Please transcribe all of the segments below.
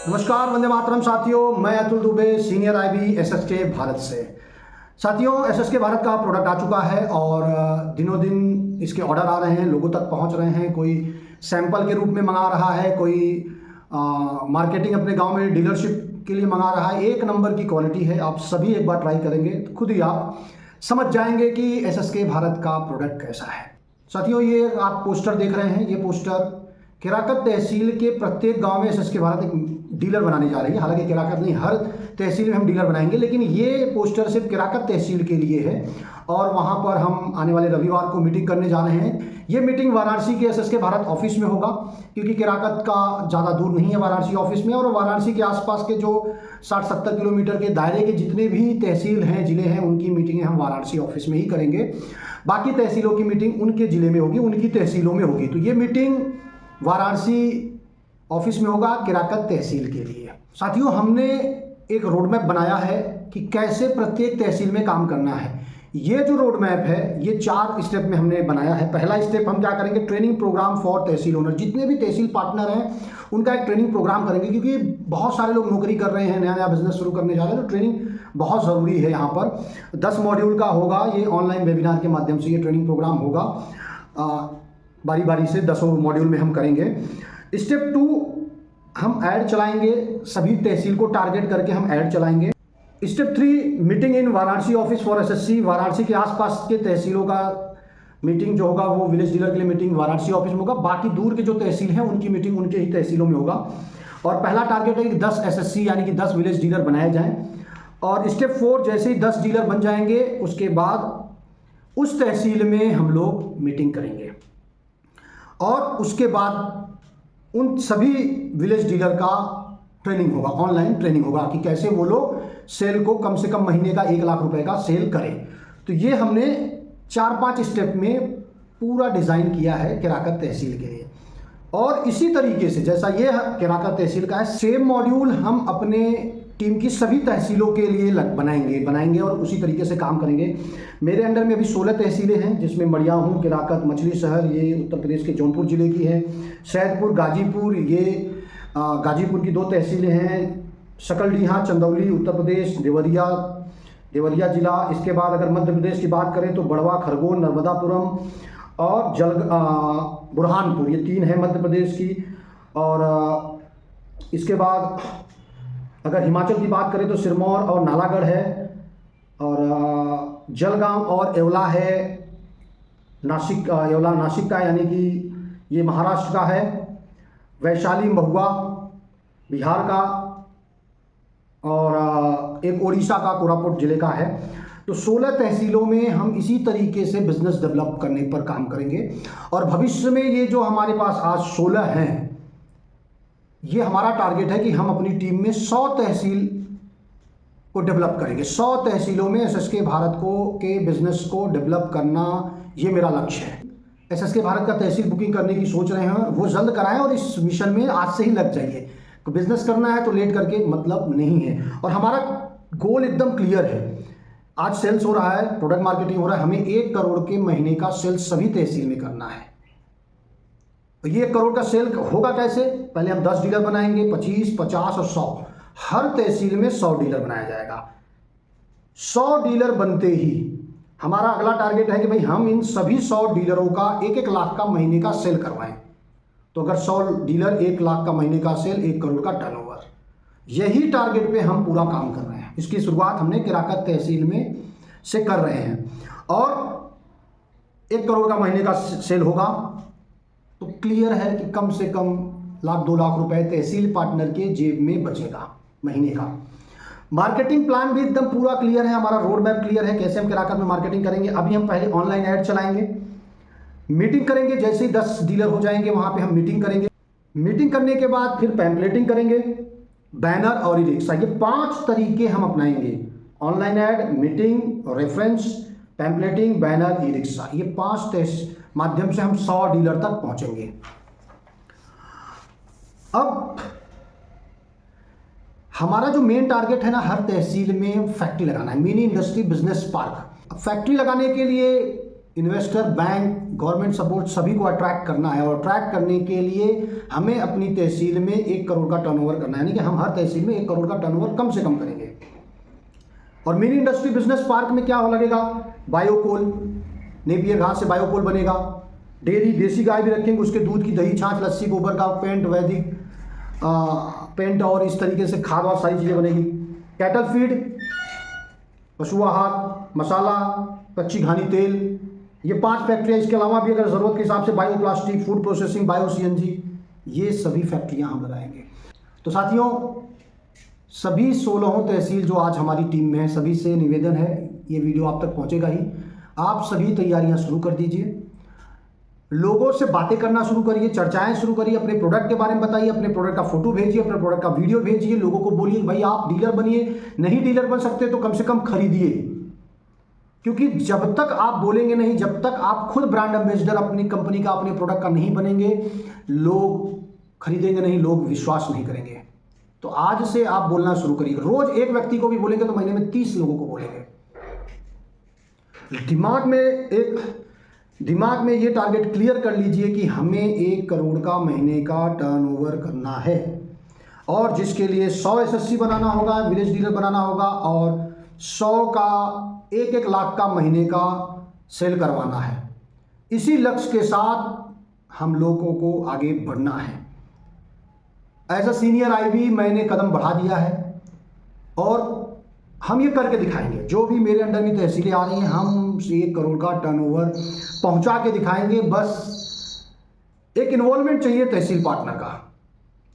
नमस्कार, वंदे मातरम साथियों। मैं Atul Dubey, senior IB SSK Bharat से। साथियों, एसएसके भारत का प्रोडक्ट आ चुका है और दिनों दिन इसके ऑर्डर आ रहे हैं, लोगों तक पहुंच रहे हैं। कोई सैंपल के रूप में मंगा रहा है, कोई मार्केटिंग अपने गांव में डीलरशिप के लिए मंगा रहा है। एक नंबर की क्वालिटी है। आप सभी एक बार ट्राई करेंगे तो खुद ही आप समझ जाएंगे कि एसएसके भारत का प्रोडक्ट कैसा है। साथियों, ये आप पोस्टर देख रहे हैं, ये पोस्टर केराकत तहसील के प्रत्येक गांव में एसएसके भारत एक डीलर बनाने जा रही है। हालांकि केराकत नहीं, हर तहसील में हम डीलर बनाएंगे, लेकिन ये पोस्टर सिर्फ केराकत तहसील के लिए है। और वहां पर हम आने वाले रविवार को मीटिंग करने जा रहे हैं। ये मीटिंग वाराणसी के एसएसके भारत ऑफिस में होगा, क्योंकि केराकत का ज़्यादा दूर नहीं है वाराणसी ऑफिस में। और वाराणसी के आसपास के जो 60-70 किलोमीटर के दायरे के जितने भी तहसील हैं, ज़िले हैं, उनकी मीटिंगें हम वाराणसी ऑफिस में ही करेंगे। बाकी तहसीलों की मीटिंग उनके ज़िले में होगी, उनकी तहसीलों में होगी। तो ये मीटिंग वाराणसी ऑफिस में होगा केराकत तहसील के लिए। साथियों, हमने एक रोड मैप बनाया है कि कैसे प्रत्येक तहसील में काम करना है। ये जो रोड मैप है, ये 4 स्टेप में हमने बनाया है। पहला स्टेप हम क्या करेंगे, training program for tehsil owner. जितने भी तहसील पार्टनर हैं उनका एक ट्रेनिंग प्रोग्राम करेंगे, क्योंकि बहुत सारे लोग नौकरी कर रहे हैं, नया नया बिजनेस शुरू करने जा रहे हैं, तो ट्रेनिंग बहुत ज़रूरी है। यहाँ पर 10 मॉड्यूल का होगा। ये ऑनलाइन वेबिनार के माध्यम से ये ट्रेनिंग प्रोग्राम होगा। बारी बारी से 10 मॉड्यूल में हम करेंगे। स्टेप 2, हम ऐड चलाएंगे। सभी तहसील को टारगेट करके हम ऐड चलाएंगे। Step 3, meeting in Varanasi office for SSC. Varanasi के आसपास के तहसीलों का मीटिंग जो होगा वो विलेज डीलर के लिए मीटिंग वाराणसी ऑफिस में होगा। बाकी दूर के जो तहसील हैं उनकी मीटिंग उनके ही तहसीलों में होगा। और पहला टारगेट है कि 10 एसएससी यानी कि 10 विलेज डीलर बनाए जाएं। और स्टेप 4, जैसे ही 10 डीलर बन जाएंगे उसके बाद उस तहसील में हम लोग मीटिंग करेंगे। और उसके बाद उन सभी विलेज डीलर का ट्रेनिंग होगा, ऑनलाइन ट्रेनिंग होगा कि कैसे वो लोग सेल को कम से कम महीने का 1 लाख रुपए का सेल करें। तो ये हमने 4-5 स्टेप में पूरा डिज़ाइन किया है केराकत तहसील के लिए। और इसी तरीके से जैसा ये केराकत तहसील का है, सेम मॉड्यूल हम अपने टीम की सभी तहसीलों के लिए बनाएंगे और उसी तरीके से काम करेंगे। मेरे अंडर में अभी 16 तहसीलें हैं, जिसमें मड़ियाहूँ, केराकत, मछली शहर, ये उत्तर प्रदेश के जौनपुर ज़िले की है। सैदपुर, गाजीपुर, ये गाजीपुर की 2 तहसीलें हैं। सकलडीहा, चंदौली, उत्तर प्रदेश, देवरिया ज़िला। इसके बाद अगर मध्य प्रदेश की बात करें तो बड़वा, खरगोन, नर्मदापुरम और बुरहानपुर, ये 3 हैं मध्य प्रदेश की। और इसके बाद अगर हिमाचल की बात करें तो सिरमौर और नालागढ़ है। और जलगांव और येवला है। नासिक, येवला नासिक का, यानी कि ये महाराष्ट्र का है। वैशाली, महुआ बिहार का। और एक ओडिशा का कोरापुट ज़िले का है। तो 16 तहसीलों में हम इसी तरीके से बिजनेस डेवलप करने पर काम करेंगे। और भविष्य में ये जो हमारे पास आज 16 हैं, ये हमारा टारगेट है कि हम अपनी टीम में 100 तहसील को डेवलप करेंगे। 100 तहसीलों में एसएसके भारत के बिजनेस को डेवलप करना, ये मेरा लक्ष्य है। एसएसके भारत का तहसील बुकिंग करने की सोच रहे हैं, वो जल्द कराएं और इस मिशन में आज से ही लग जाइए। तो बिजनेस करना है तो लेट करके मतलब नहीं है। और हमारा गोल एकदम क्लियर है। आज सेल्स हो रहा है, प्रोडक्ट मार्केटिंग हो रहा है, हमें 1 करोड़ के महीने का सेल्स सभी तहसील में करना है। तो ये 1 करोड़ का सेल होगा कैसे? पहले हम 10 डीलर बनाएंगे, 25, 50 और 100। हर तहसील में 100 डीलर बनाया जाएगा। 100 डीलर बनते ही हमारा अगला टारगेट है कि भाई हम इन सभी 100 डीलरों का 1-1 लाख का महीने का सेल करवाएं। तो अगर 100 डीलर 1 लाख का महीने का सेल, 1 करोड़ का टर्नओवर, यही टारगेट पे हम पूरा काम कर रहे हैं। इसकी शुरुआत हमने केराकत तहसील में से कर रहे हैं। और 1 करोड़ का महीने का सेल होगा तो क्लियर है कि कम से कम 1-2 लाख रुपए तहसील पार्टनर के जेब में बचेगा महीने का। मार्केटिंग प्लान भी एकदम पूरा क्लियर है, हमारा रोड मैप क्लियर है कैसे हम केराकत में मार्केटिंग करेंगे। अभी हम पहले ऑनलाइन ऐड चलाएंगे, मीटिंग करेंगे। जैसे ही 10 डीलर हो जाएंगे वहां पे हम मीटिंग करेंगे। मीटिंग करने के बाद फिर पैम्पलेटिंग करेंगे, बैनर और ई रिक्शा। ये 5 तरीके हम अपनाएंगे: online ad, meeting, reference, pamphleting, banner, e rickshaw. ये 5 माध्यम से हम 100 डीलर तक पहुंचेंगे। अब हमारा जो मेन टारगेट है ना, हर तहसील में फैक्ट्री लगाना है, mini industry business park. Factory लगाने के लिए इन्वेस्टर, बैंक, गवर्नमेंट सपोर्ट सभी को अट्रैक्ट करना है, और अट्रैक्ट करने के लिए हमें अपनी तहसील में 1 करोड़ का टर्नओवर करना है, यानी कि हम हर तहसील में 1 करोड़ का टर्नओवर कम से कम करेंगे। और मिनी इंडस्ट्री बिजनेस पार्क में क्या हो लगेगा, बायोकोल, नेपियर घास से बायोकोल बनेगा, डेयरी, देसी गाय भी रखेंगे, उसके दूध की दही, छाछ, लस्सी, गोबर का पेंट, वैदिक पेंट और इस तरीके से खाद और सारी चीज़ें बनेगी। कैटल फीड, पशु आहार, मसाला, कच्ची घानी तेल, ये 5 फैक्ट्रियाँ, इसके अलावा भी अगर ज़रूरत के हिसाब से bio plastic, food processing, bio CNG, ये सभी फैक्ट्रियाँ हम लगाएंगे। तो साथियों, सभी 16 तहसील जो आज हमारी टीम में है, सभी से निवेदन है, ये वीडियो आप तक पहुँचेगा ही, आप सभी तैयारियाँ शुरू कर दीजिए, लोगों से बातें करना शुरू करिए, चर्चाएं शुरू करिए, अपने प्रोडक्ट के बारे में बताइए, अपने प्रोडक्ट का फोटो भेजिए, अपने प्रोडक्ट का वीडियो भेजिए, लोगों को बोलिए भाई आप डीलर बनिए, नहीं डीलर बन सकते तो कम से कम खरीदिए, क्योंकि जब तक आप बोलेंगे नहीं, जब तक आप खुद ब्रांड एम्बेसडर अपनी कंपनी का, अपने प्रोडक्ट का नहीं बनेंगे, लोग खरीदेंगे नहीं, लोग विश्वास नहीं करेंगे। तो आज से आप बोलना शुरू करिए, रोज एक व्यक्ति को भी बोलेंगे तो महीने में 30 लोगों को बोलेंगे। दिमाग में ये टारगेट क्लियर कर लीजिए कि हमें 1 करोड़ का महीने का टर्नओवर करना है, और जिसके लिए 100 SSC बनाना होगा, विलेज डीलर बनाना होगा, और 100 का 1-1 लाख का महीने का सेल करवाना है। इसी लक्ष्य के साथ हम लोगों को आगे बढ़ना है। एज अ सीनियर IB मैंने कदम बढ़ा दिया है, और हम ये करके दिखाएंगे। जो भी मेरे अंडर में तहसीलें आ रही हैं, हम 1 करोड़ का टर्नओवर पहुंचा के दिखाएंगे। बस एक इन्वॉल्वमेंट चाहिए तहसील पार्टनर का,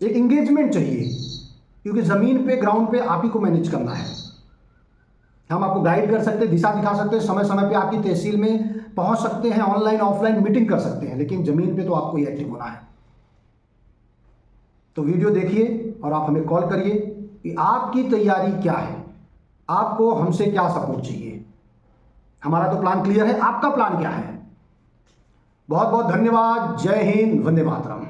एक इंगेजमेंट चाहिए, क्योंकि ज़मीन पे, ग्राउंड पे आप ही को मैनेज करना है। हम आपको गाइड कर सकते हैं, दिशा दिखा सकते हैं, समय समय पे आपकी तहसील में पहुंच सकते हैं, ऑनलाइन ऑफलाइन मीटिंग कर सकते हैं, लेकिन ज़मीन पे तो आपको ही एक्टिव होना है। तो वीडियो देखिए और आप हमें कॉल करिए कि आपकी तैयारी क्या है, आपको हमसे क्या सपोर्ट चाहिए। हमारा तो प्लान क्लियर है, आपका प्लान क्या है। बहुत बहुत धन्यवाद। जय हिंद, वंदे मातरम।